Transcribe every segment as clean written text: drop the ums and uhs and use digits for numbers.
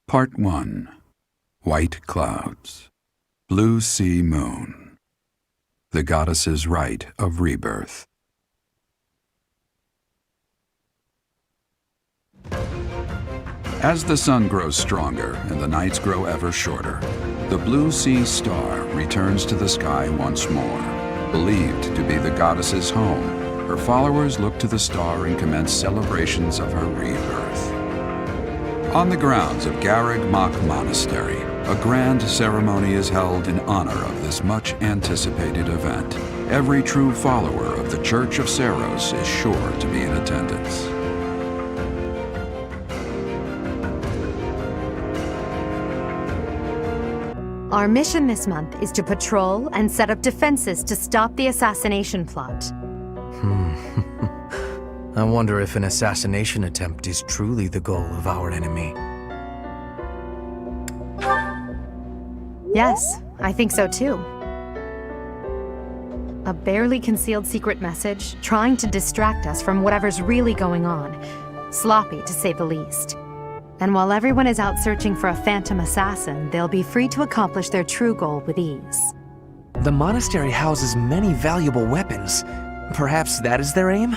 Part 1. White Clouds. Blue Sea Moon. The Goddess's Rite of Rebirth. As the sun grows stronger and the nights grow ever shorter, the Blue Sea Star returns to the sky once more. Believed to be the goddess's home, her followers look to the star and commence celebrations of her rebirth. On the grounds of Garreg Mach Monastery, a grand ceremony is held in honor of this much-anticipated event. Every true follower of the Church of Seiros is sure to be in attendance. Our mission this month is to patrol and set up defenses to stop the assassination plot. I wonder if an assassination attempt is truly the goal of our enemy. Yes, I think so too. A barely concealed secret message trying to distract us from whatever's really going on. Sloppy, to say the least. And while everyone is out searching for a phantom assassin, they'll be free to accomplish their true goal with ease. The monastery houses many valuable weapons. Perhaps that is their aim?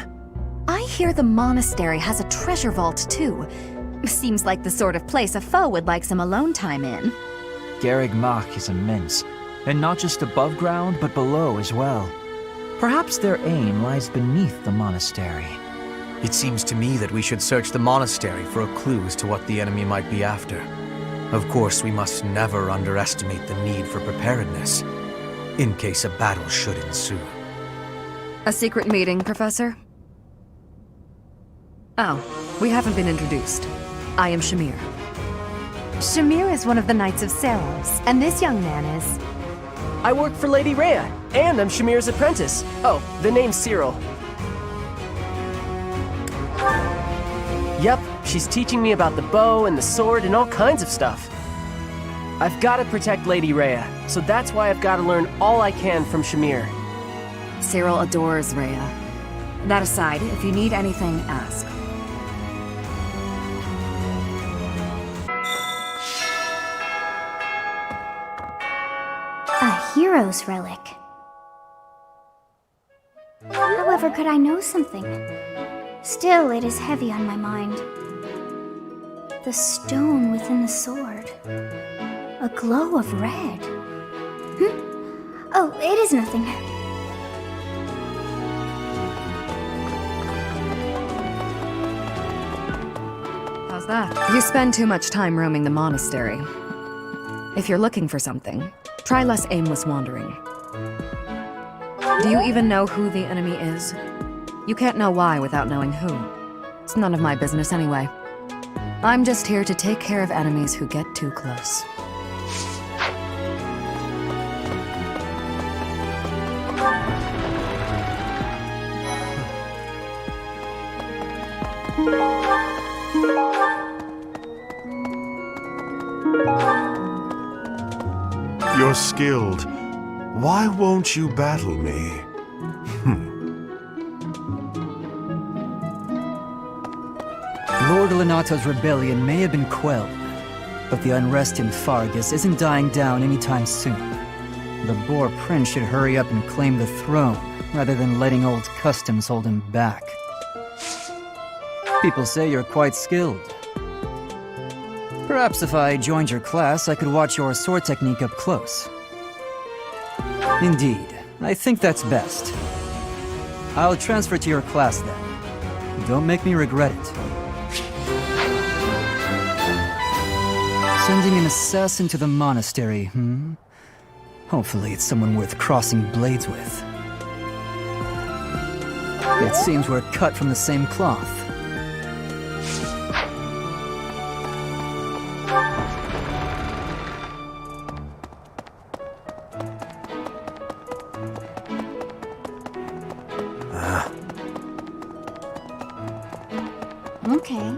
I hear the monastery has a treasure vault, too. Seems like the sort of place a foe would like some alone time in. Garreg Mach is immense, and not just above ground, but below as well. Perhaps their aim lies beneath the monastery. It seems to me that we should search the monastery for a clue as to what the enemy might be after. Of course, we must never underestimate the need for preparedness, in case a battle should ensue. A secret meeting, Professor? Oh, we haven't been introduced. I am Shamir. Shamir is one of the Knights of Seiros, and this young man is... I work for Lady Rhea, and I'm Shamir's apprentice. Oh, the name's Cyril. Yep, she's teaching me about the bow and the sword and all kinds of stuff. I've got to protect Lady Rhea, so that's why I've got to learn all I can from Shamir. Cyril adores Rhea. That aside, if you need anything, ask. A hero's relic. However, could I know something? Still, it is heavy on my mind. The stone within the sword. A glow of red. Oh, it is nothing. How's that? You spend too much time roaming the monastery. If you're looking for something, try less aimless wandering. Do you even know who the enemy is? You can't know why without knowing who. It's none of my business anyway. I'm just here to take care of enemies who get too close. You're skilled. Why won't you battle me? Lord Lonato's rebellion may have been quelled, but the unrest in Fargus isn't dying down anytime soon. The Boar Prince should hurry up and claim the throne, rather than letting old customs hold him back. People say you're quite skilled. Perhaps if I joined your class, I could watch your sword technique up close. Indeed, I think that's best. I'll transfer to your class then. Don't make me regret it. Sending an assassin to the monastery, Hopefully it's someone worth crossing blades with. It seems we're cut from the same cloth. Okay.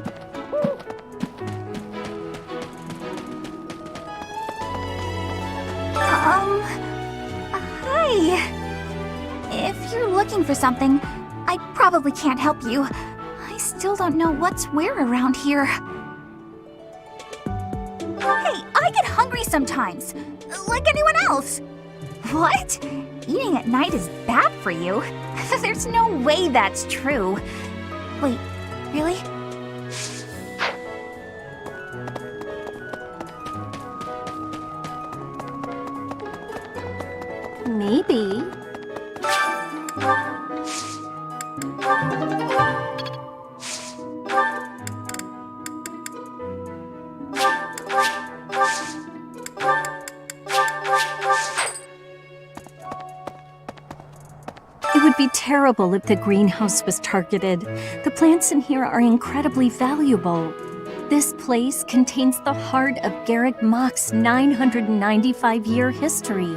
Hi. If you're looking for something, I probably can't help you. I still don't know what's where around here. sometimes, like anyone else. What? Eating at night is bad for you? There's no way that's true. Wait, really? Maybe. It would be terrible if the greenhouse was targeted. The plants in here are incredibly valuable. This place contains the heart of Garrick Mach's 995-year history.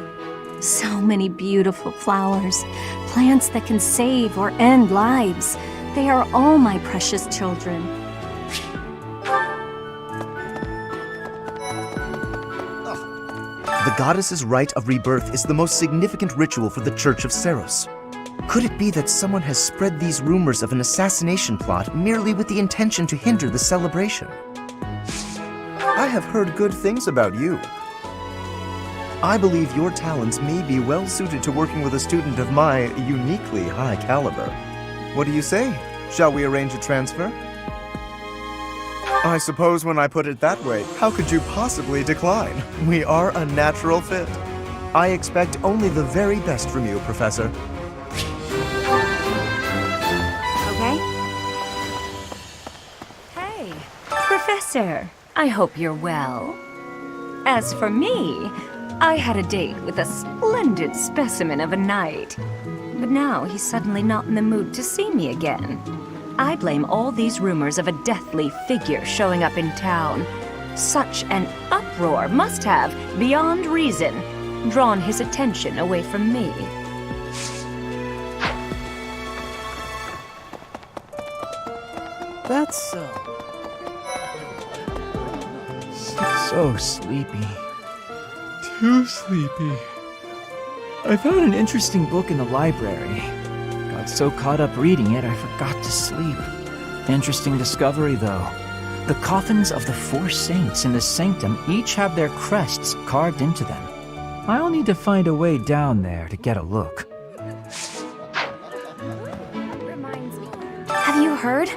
So many beautiful flowers, plants that can save or end lives. They are all my precious children. The goddess's Rite of Rebirth is the most significant ritual for the Church of Seiros. Could it be that someone has spread these rumors of an assassination plot merely with the intention to hinder the celebration? I have heard good things about you. I believe your talents may be well suited to working with a student of my uniquely high caliber. What do you say? Shall we arrange a transfer? I suppose when I put it that way, how could you possibly decline? We are a natural fit. I expect only the very best from you, Professor. Okay? Hey, Professor. I hope you're well. As for me, I had a date with a splendid specimen of a knight. But now he's suddenly not in the mood to see me again. I blame all these rumors of a deathly figure showing up in town. Such an uproar must have, beyond reason, drawn his attention away from me. That's so sleepy. Too sleepy. I found an interesting book in the library. Got so caught up reading it, I forgot to sleep. Interesting discovery, though. The coffins of the 4 saints in the sanctum each have their crests carved into them. I'll need to find a way down there to get a look. Have you heard?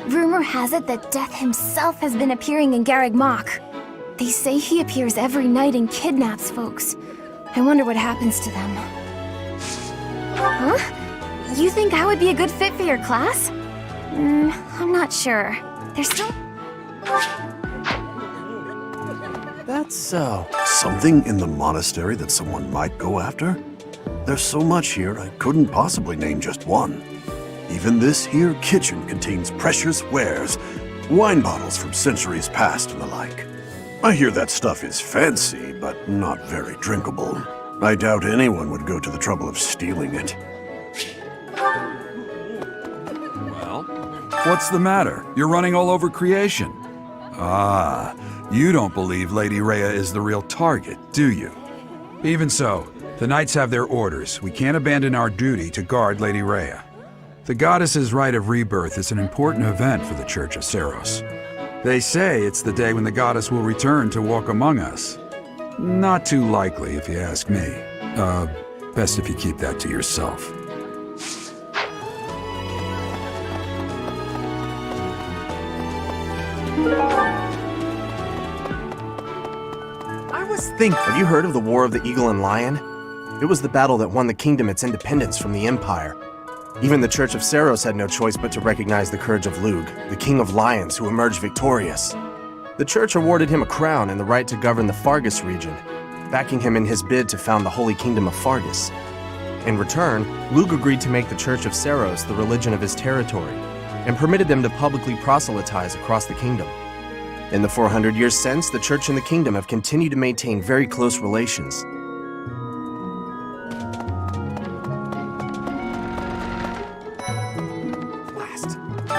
Rumor has it that Death himself has been appearing in Garrick Mach. They say he appears every night and kidnaps folks. I wonder what happens to them. Huh? You think I would be a good fit for your class? I'm not sure. There's still... That's so. Something in the monastery that someone might go after? There's so much here, I couldn't possibly name just one. Even this here kitchen contains precious wares, wine bottles from centuries past and the like. I hear that stuff is fancy, but not very drinkable. I doubt anyone would go to the trouble of stealing it. Well, what's the matter? You're running all over creation. Ah, you don't believe Lady Rhea is the real target, do you? Even so, the knights have their orders. We can't abandon our duty to guard Lady Rhea. The goddess's Rite of Rebirth is an important event for the Church of Seiros. They say it's the day when the goddess will return to walk among us. Not too likely, if you ask me. Best if you keep that to yourself. Have you heard of the War of the Eagle and Lion? It was the battle that won the kingdom its independence from the Empire. Even the Church of Seiros had no choice but to recognize the courage of Lug, the King of Lions who emerged victorious. The Church awarded him a crown and the right to govern the Fargus region, backing him in his bid to found the Holy Kingdom of Fargus. In return, Lug agreed to make the Church of Seiros the religion of his territory, and permitted them to publicly proselytize across the kingdom. In the 400 years since, the Church and the Kingdom have continued to maintain very close relations.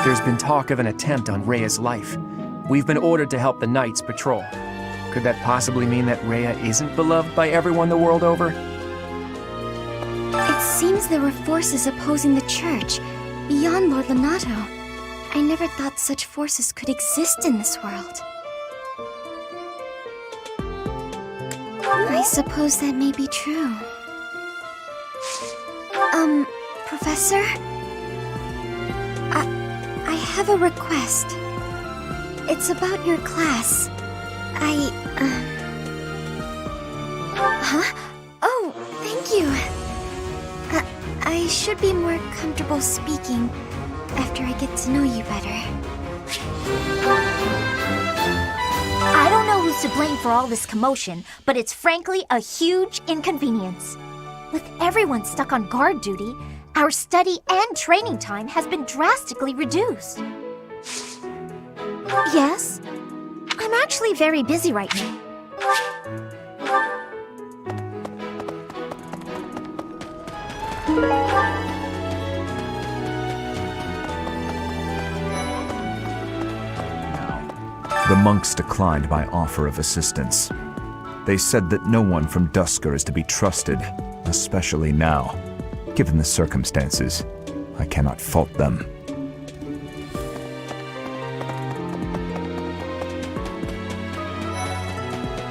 There's been talk of an attempt on Rhea's life. We've been ordered to help the Knights patrol. Could that possibly mean that Rhea isn't beloved by everyone the world over? It seems there were forces opposing the church, beyond Lord Lonato. I never thought such forces could exist in this world. suppose that may be true. Professor? I have a request. It's about your class. Huh? Oh, thank you. I should be more comfortable speaking after I get to know you better. I don't know who's to blame for all this commotion, but it's frankly a huge inconvenience. With everyone stuck on guard duty, our study and training time has been drastically reduced. Yes? I'm actually very busy right now. The monks declined my offer of assistance. They said that no one from Duscur is to be trusted, especially now. Given the circumstances, I cannot fault them.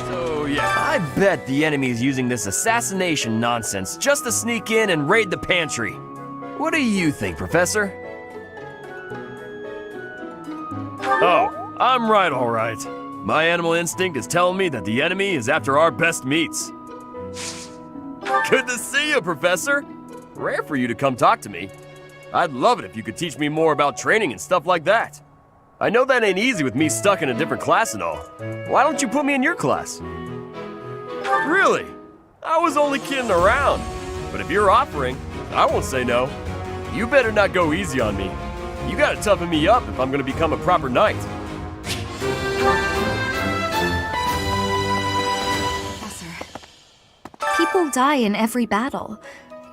So yeah, I bet the enemy is using this assassination nonsense just to sneak in and raid the pantry. What do you think, Professor? Oh, I'm right, all right. My animal instinct is telling me that the enemy is after our best meats. Good to see you, Professor. Rare for you to come talk to me. I'd love it if you could teach me more about training and stuff like that. I know that ain't easy with me stuck in a different class and all. Why don't you put me in your class? Really? I was only kidding around. But if you're offering, I won't say no. You better not go easy on me. You gotta toughen me up if I'm gonna become a proper knight. People die in every battle,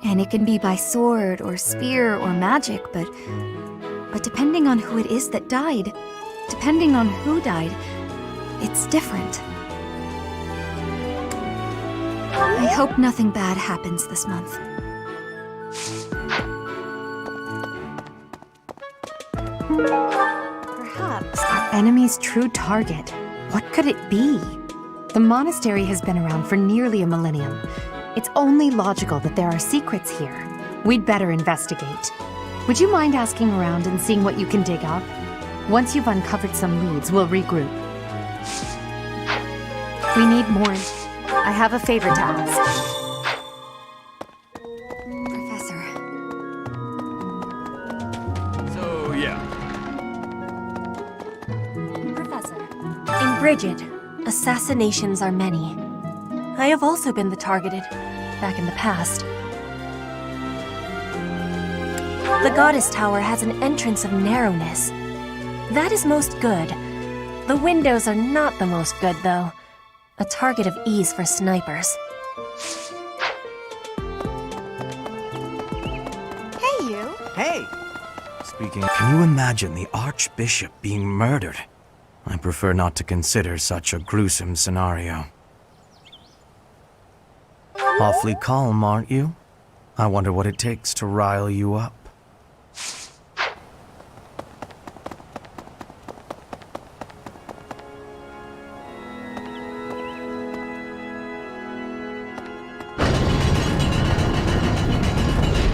and it can be by sword or spear or magic, but depending on who it is that died, depending on who died, it's different. I hope nothing bad happens this month. Perhaps our enemy's true target. What could it be? The monastery has been around for nearly a millennium. It's only logical that there are secrets here. We'd better investigate. Would you mind asking around and seeing what you can dig up? Once you've uncovered some leads, we'll regroup. We need more. I have a favor to ask. Professor. So, yeah. Professor. In Brigid, assassinations are many. I have also been the targeted, back in the past. The Goddess Tower has an entrance of narrowness. That is most good. The windows are not the most good, though. A target of ease for snipers. Hey, you! Hey! Speaking, can you imagine the Archbishop being murdered? I prefer not to consider such a gruesome scenario. Awfully calm, aren't you? I wonder what it takes to rile you up.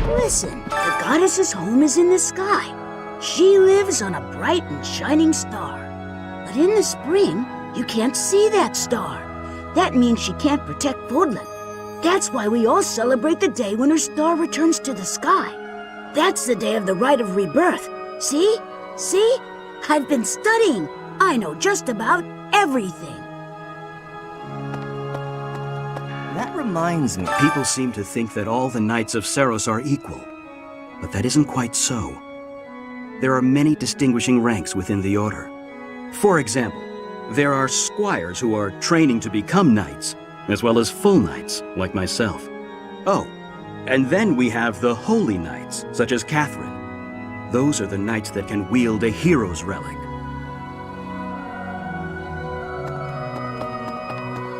Listen, the goddess's home is in the sky. She lives on a bright and shining star. But in the spring, you can't see that star. That means she can't protect Fodlan. That's why we all celebrate the day when her star returns to the sky. That's the day of the Rite of Rebirth. See? See? I've been studying. I know just about everything. That reminds me, people seem to think that all the Knights of Seiros are equal. But that isn't quite so. There are many distinguishing ranks within the Order. For example, there are squires who are training to become knights, as well as full knights, like myself. Oh, and then we have the holy knights, such as Catherine. Those are the knights that can wield a hero's relic.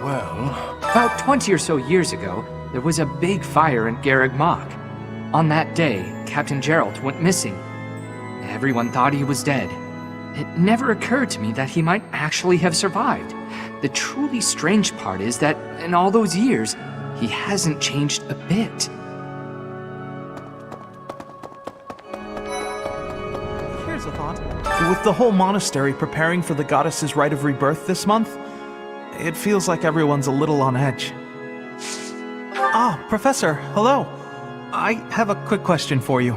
Well, about 20 or so years ago, there was a big fire in Garreg Mach. On that day, Captain Geralt went missing. Everyone thought he was dead. It never occurred to me that he might actually have survived. The truly strange part is that in all those years, he hasn't changed a bit. Here's a thought. With the whole monastery preparing for the goddess's Rite of Rebirth this month, it feels like everyone's a little on edge. Ah, Professor, hello. I have a quick question for you.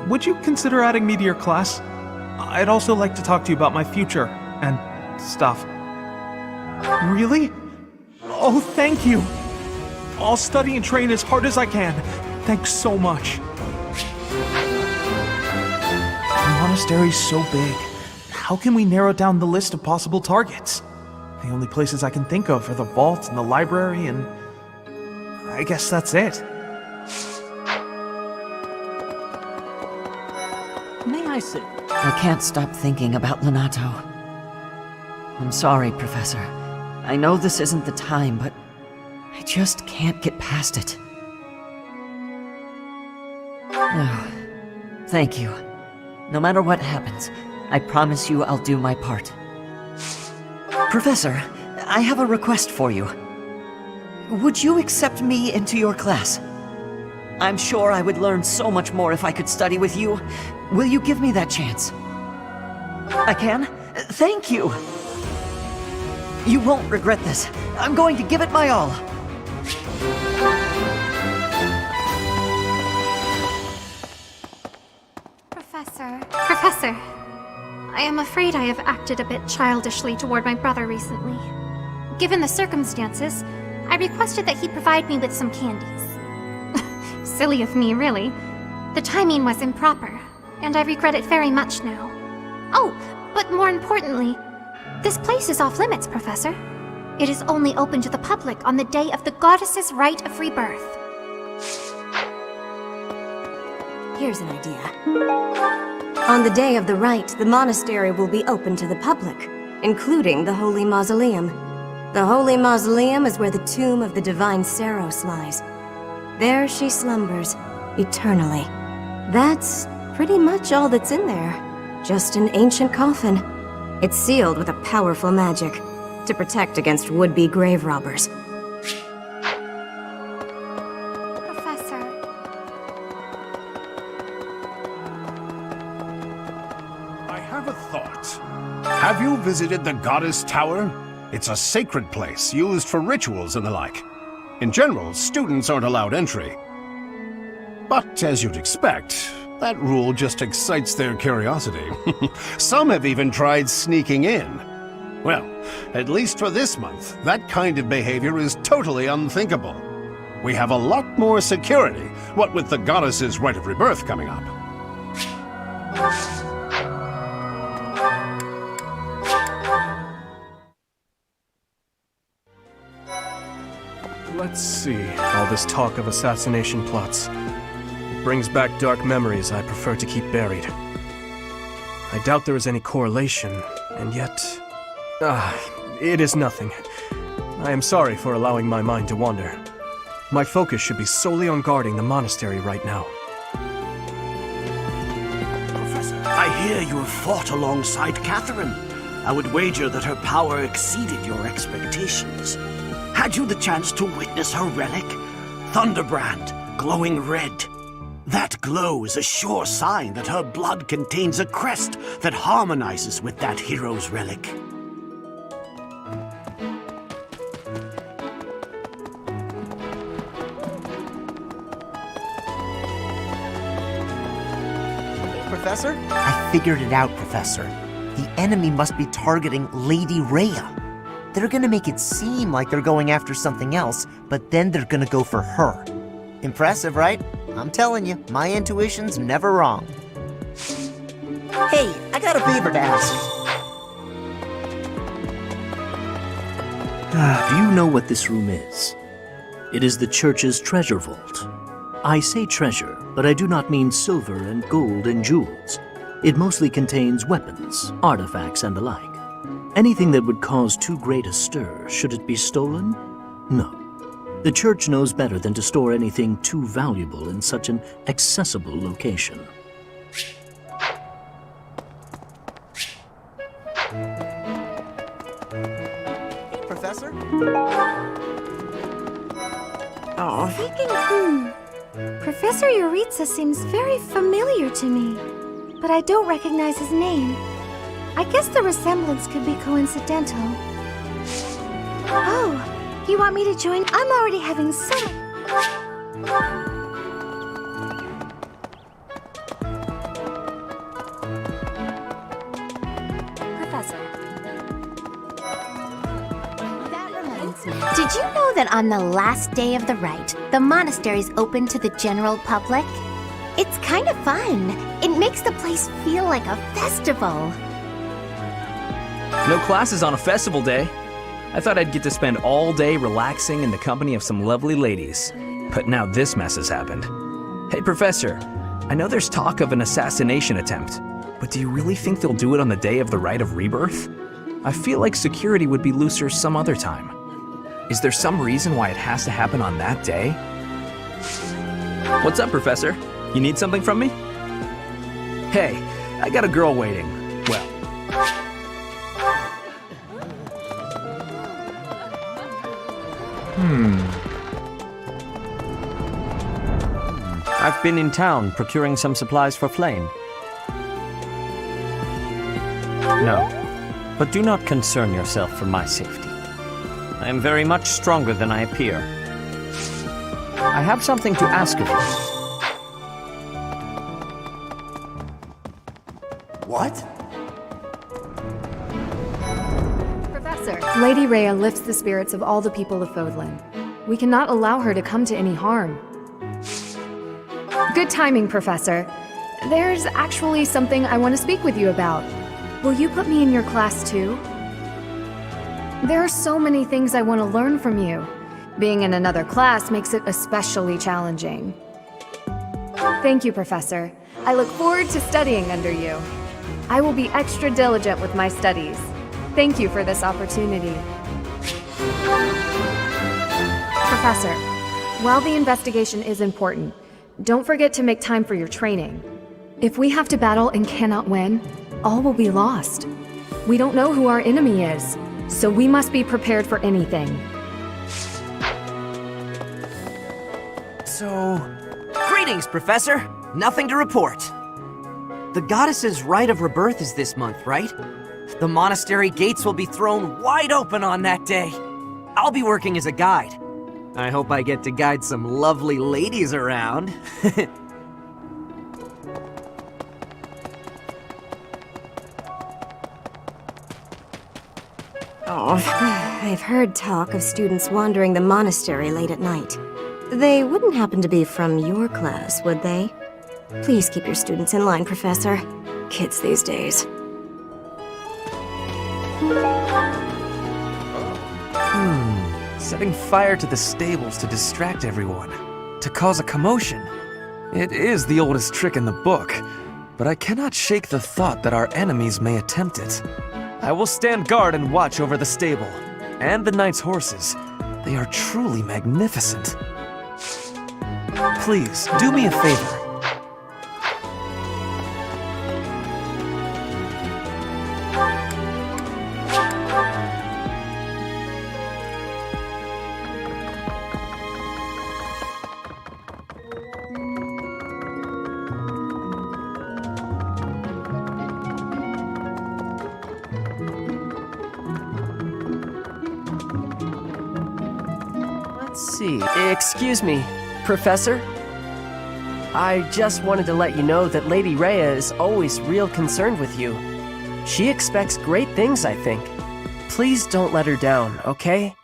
Would you consider adding me to your class? I'd also like to talk to you about my future and stuff. Really? Oh, thank you. I'll study and train as hard as I can. Thanks so much. The monastery's so big. How can we narrow down the list of possible targets? The only places I can think of are the vault and the library, and I guess that's it. May I sit? I can't stop thinking about Lonato. I'm sorry, Professor. I know this isn't the time, but I just can't get past it. Oh, thank you. No matter what happens, I promise you I'll do my part. Professor, I have a request for you. Would you accept me into your class? I'm sure I would learn so much more if I could study with you. Will you give me that chance? I can? Thank you! You won't regret this. I'm going to give it my all. Professor, I am afraid I have acted a bit childishly toward my brother recently. Given the circumstances, I requested that he provide me with some candies. Silly of me, really. The timing was improper, and I regret it very much now. Oh, but more importantly, this place is off limits, Professor. It is only open to the public on the day of the goddess's Rite of Rebirth. Here's an idea. On the day of the rite, the monastery will be open to the public, including the Holy Mausoleum. The Holy Mausoleum is where the tomb of the divine Seiros lies. There she slumbers, eternally. That's pretty much all that's in there. Just an ancient coffin. It's sealed with a powerful magic to protect against would-be grave robbers. Have you visited the Goddess Tower? It's a sacred place used for rituals and the like. In general, students aren't allowed entry. But as you'd expect, that rule just excites their curiosity. Some have even tried sneaking in. Well, at least for this month, that kind of behavior is totally unthinkable. We have a lot more security, what with the Goddess's Rite of Rebirth coming up. Let's see. All this talk of assassination plots. It brings back dark memories I prefer to keep buried. I doubt there is any correlation, and yet... it is nothing. I am sorry for allowing my mind to wander. My focus should be solely on guarding the monastery right now. Professor, I hear you have fought alongside Catherine. I would wager that her power exceeded your expectations. Had you the chance to witness her relic? Thunderbrand, glowing red. That glow is a sure sign that her blood contains a crest that harmonizes with that hero's relic. Professor? I figured it out, Professor. The enemy must be targeting Lady Rhea. They're gonna make it seem like they're going after something else, but then they're gonna go for her. Impressive, right? I'm telling you, my intuition's never wrong. Hey, I got a favor to ask. Do you know what this room is? It is the church's treasure vault. I say treasure, but I do not mean silver and gold and jewels. It mostly contains weapons, artifacts, and the like. Anything that would cause too great a stir, should it be stolen? No. The church knows better than to store anything too valuable in such an accessible location. Hey, Professor. Oh. Professor Yuritsa seems very familiar to me, but I don't recognize his name. I guess the resemblance could be coincidental. Oh, you want me to join? I'm already having so Professor. Did you know that on the last day of the rite, the monastery's open to the general public? It's kind of fun. It makes the place feel like a festival. No classes on a festival day. I thought I'd get to spend all day relaxing in the company of some lovely ladies. But now this mess has happened. Hey, Professor, I know there's talk of an assassination attempt, but do you really think they'll do it on the day of the Rite of Rebirth? I feel like security would be looser some other time. Is there some reason why it has to happen on that day? What's up, Professor? You need something from me? Hey, I got a girl waiting. Well, I've been in town procuring some supplies for Flame. No, but do not concern yourself for my safety. I am very much stronger than I appear. I have something to ask of you. What? Professor, Lady Rhea lifts the spirits of all the people of Fodlan. We cannot allow her to come to any harm. Good timing, Professor. There's actually something I want to speak with you about. Will you put me in your class too? There are so many things I want to learn from you. Being in another class makes it especially challenging. Thank you, Professor. I look forward to studying under you. I will be extra diligent with my studies. Thank you for this opportunity. Professor, while the investigation is important, don't forget to make time for your training. If we have to battle and cannot win, all will be lost. We don't know who our enemy is, so we must be prepared for anything. So, greetings, Professor. Nothing to report. The goddess's Rite of Rebirth is this month, right? The monastery gates will be thrown wide open on that day. I'll be working as a guide. I hope I get to guide some lovely ladies around. I've heard talk of students wandering the monastery late at night. They wouldn't happen to be from your class, would they? Please keep your students in line, Professor. Kids these days. Setting fire to the stables to distract everyone, to cause a commotion. It is the oldest trick in the book, but I cannot shake the thought that our enemies may attempt it. I will stand guard and watch over the stable, and the knight's horses. They are truly magnificent. Please, do me a favor. Let's see. Excuse me, Professor? I just wanted to let you know that Lady Rhea is always real concerned with you. She expects great things, I think. Please don't let her down, okay?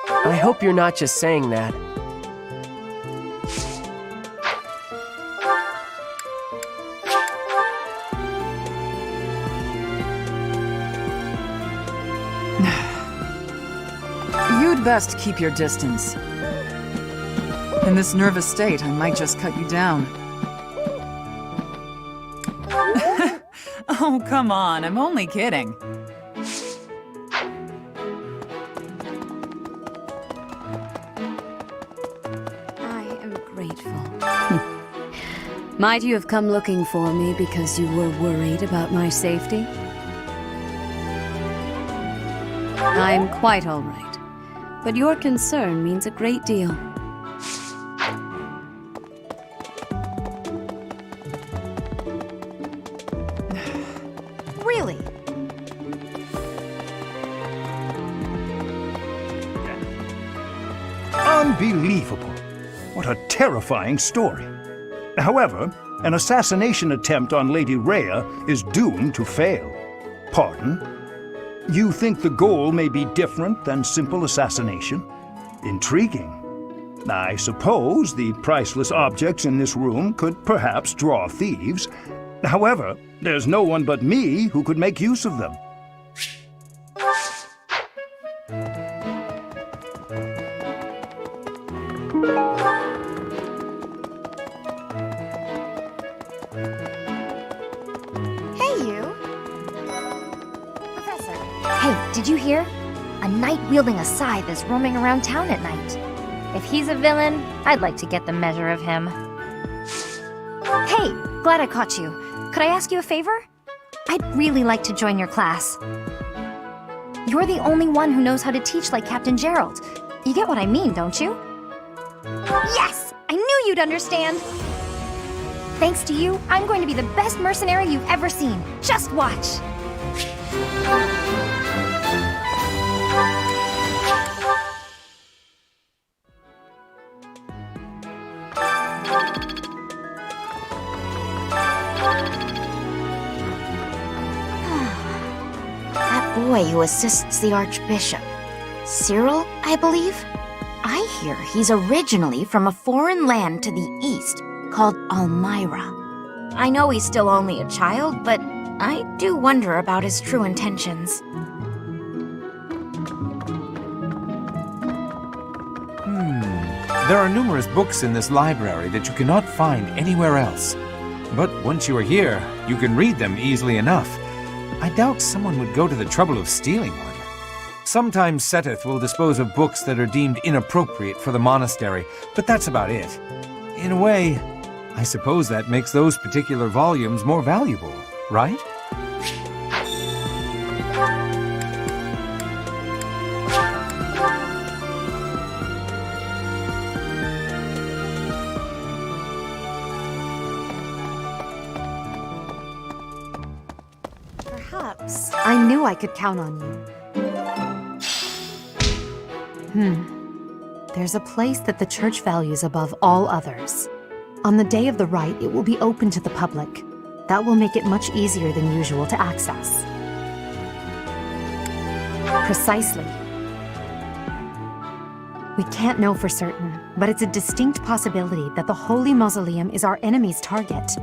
I hope you're not just saying that. You'd best keep your distance. In this nervous state, I might just cut you down. Oh, come on, I'm only kidding. I am grateful. Might you have come looking for me because you were worried about my safety? I'm quite all right. But your concern means a great deal. Really? Unbelievable. What a terrifying story. However, an assassination attempt on Lady Rhea is doomed to fail. Pardon? You think the goal may be different than simple assassination? Intriguing. I suppose the priceless objects in this room could perhaps draw thieves. However, there's no one but me who could make use of them. Hey, did you hear? A knight wielding a scythe is roaming around town at night. If he's a villain, I'd like to get the measure of him. Hey, glad I caught you. Could I ask you a favor? I'd really like to join your class. You're the only one who knows how to teach like Captain Gerald. You get what I mean, don't you? Yes! I knew you'd understand! Thanks to you, I'm going to be the best mercenary you've ever seen. Just watch! That boy who assists the Archbishop. Cyril, I believe? I hear he's originally from a foreign land to the east called Almyra. I know he's still only a child, but I do wonder about his true intentions. There are numerous books in this library that you cannot find anywhere else. But once you are here, you can read them easily enough. I doubt someone would go to the trouble of stealing one. Sometimes Seteth will dispose of books that are deemed inappropriate for the monastery, but that's about it. In a way, I suppose that makes those particular volumes more valuable, right? Perhaps I knew I could count on you. There's a place that the church values above all others. On the day of the rite, it will be open to the public. That will make it much easier than usual to access. Precisely. We can't know for certain, but it's a distinct possibility that the Holy Mausoleum is our enemy's target.